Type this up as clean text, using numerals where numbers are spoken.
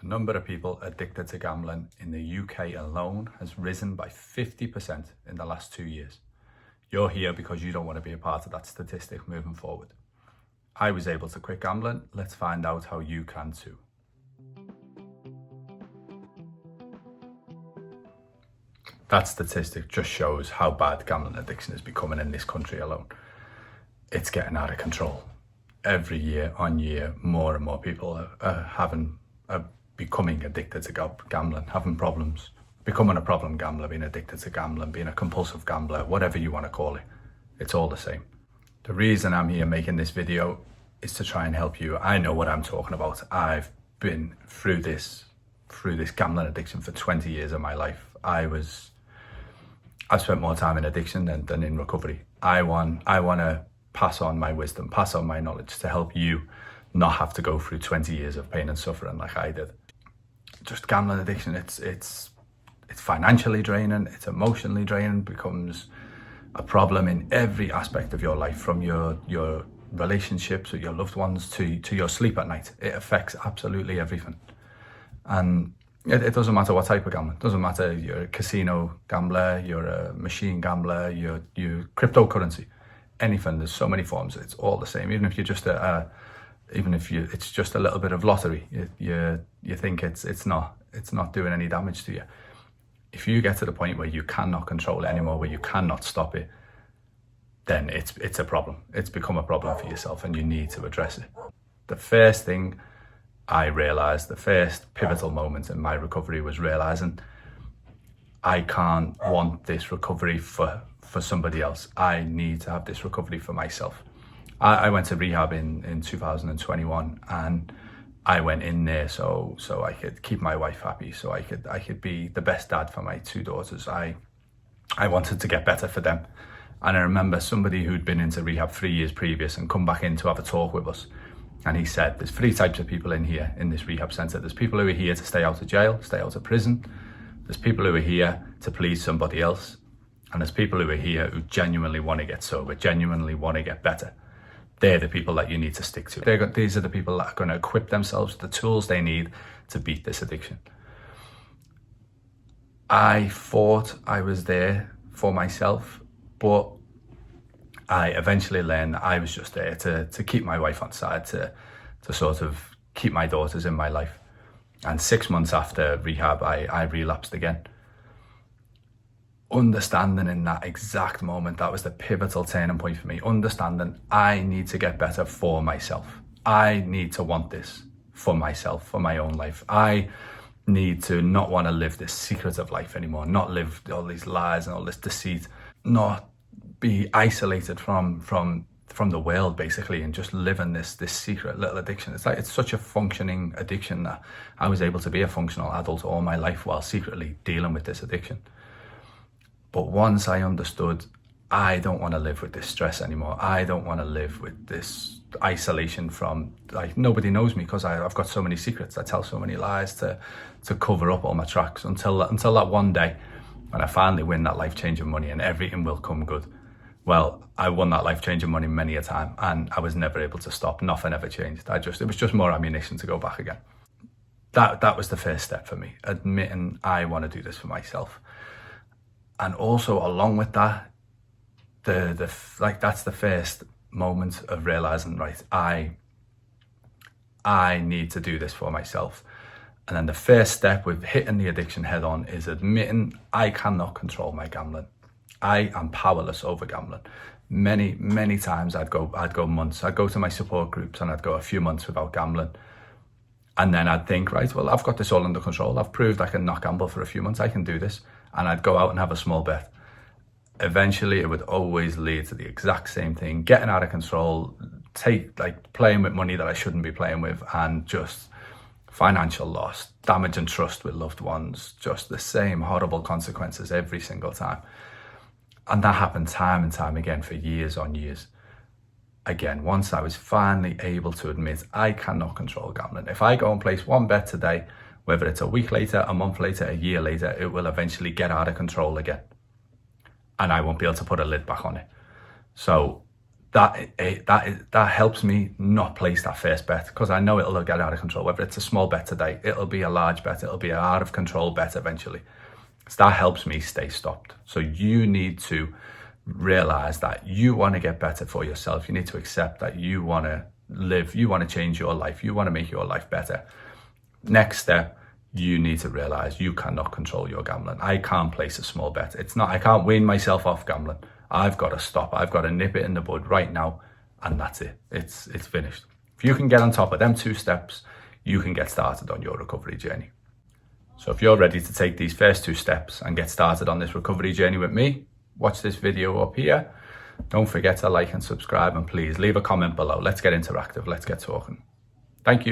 The number of people addicted to gambling in the UK alone has risen by 50% in the last 2 years. You're here because you don't want to be a part of that statistic moving forward. I was able to quit gambling. Let's find out how you can too. That statistic just shows how bad gambling addiction is becoming in this country alone. It's getting out of control. Every year on year, more and more people are becoming addicted to gambling, having problems, becoming a problem gambler, being addicted to gambling, being a compulsive gambler, whatever you want to call it. It's all the same. The reason I'm here making this video is to try and help you. I know what I'm talking about. I've been through this gambling addiction for 20 years of my life. I've spent more time in addiction than in recovery. I want to pass on my wisdom, pass on my knowledge to help you not have to go through 20 years of pain and suffering like I did. Just gambling addiction, it's financially draining, it's emotionally draining, becomes a problem in every aspect of your life, from your relationships with your loved ones to your sleep at night. It affects absolutely everything. And it doesn't matter what type of gambling. It doesn't matter you're a casino gambler, you're a machine gambler, you're cryptocurrency, anything. There's so many forms. It's all the same. Even if you're just it's just a little bit of lottery, you think it's not doing any damage to you. If you get to the point where you cannot control it anymore, where you cannot stop it, then it's a problem. It's become a problem for yourself, and you need to address it. The first thing I realized, the first pivotal moment in my recovery, was realizing I can't want this recovery for somebody else. I need to have this recovery for myself. I went to rehab in 2021, and I went in there so I could keep my wife happy, so I could be the best dad for my two daughters. I wanted to get better for them. And I remember somebody who'd been into rehab 3 years previous and come back in to have a talk with us. And he said, there's 3 types of people in here, in this rehab centre. There's people who are here to stay out of jail, stay out of prison. There's people who are here to please somebody else. And there's people who are here who genuinely want to get sober, genuinely want to get better. They're the people that you need to stick to. These are the people that are going to equip themselves with the tools they need to beat this addiction. I thought I was there for myself, but I eventually learned that I was just there to keep my wife on side, to sort of keep my daughters in my life. And 6 months after rehab, I relapsed again. Understanding in that exact moment, that was the pivotal turning point for me. Understanding I need to get better for myself. I need to want this for myself, for my own life. I need to not want to live this secretive life anymore, not live all these lies and all this deceit, not be isolated from the world, basically, and just live in this secret little addiction. It's such a functioning addiction that I was able to be a functional adult all my life while secretly dealing with this addiction. But once I understood, I don't want to live with this stress anymore. I don't want to live with this isolation from, like, nobody knows me because I've got so many secrets. I tell so many lies to cover up all my tracks until that one day when I finally win that life-changing money and everything will come good. Well, I won that life-changing money many a time, and I was never able to stop. Nothing ever changed. It was just more ammunition to go back again. That was the first step for me, admitting I want to do this for myself. And also along with that, that's the first moment of realizing, right, I need to do this for myself. And then the first step with hitting the addiction head on is admitting I cannot control my gambling. I am powerless over gambling. Many times I'd go months. I'd go to my support groups and I'd go a few months without gambling. And then I'd think, right, well, I've got this all under control. I've proved I can not gamble for a few months. I can do this. And I'd go out and have a small bet. Eventually, it would always lead to the exact same thing, getting out of control, playing with money that I shouldn't be playing with, and just financial loss, damaging trust with loved ones, just the same horrible consequences every single time. And that happened time and time again for years on years. Again, once I was finally able to admit I cannot control gambling. If I go and place one bet today, whether it's a week later, a month later, a year later, it will eventually get out of control again. And I won't be able to put a lid back on it. So that helps me not place that first bet, because I know it'll get out of control. Whether it's a small bet today, it'll be a large bet, it'll be an out of control bet eventually. So that helps me stay stopped. So you need to realize that you want to get better for yourself. You need to accept that you want to live, you want to change your life, you want to make your life better. Next step, you need to realize you cannot control your gambling. I can't place a small bet. I can't wean myself off gambling. I've got to stop. I've got to nip it in the bud right now, and that's it. It's finished. If you can get on top of them 2 steps, you can get started on your recovery journey. So if you're ready to take these first 2 steps and get started on this recovery journey with me, watch this video up here. Don't forget to like and subscribe, and please leave a comment below. Let's get interactive. Let's get talking. Thank you.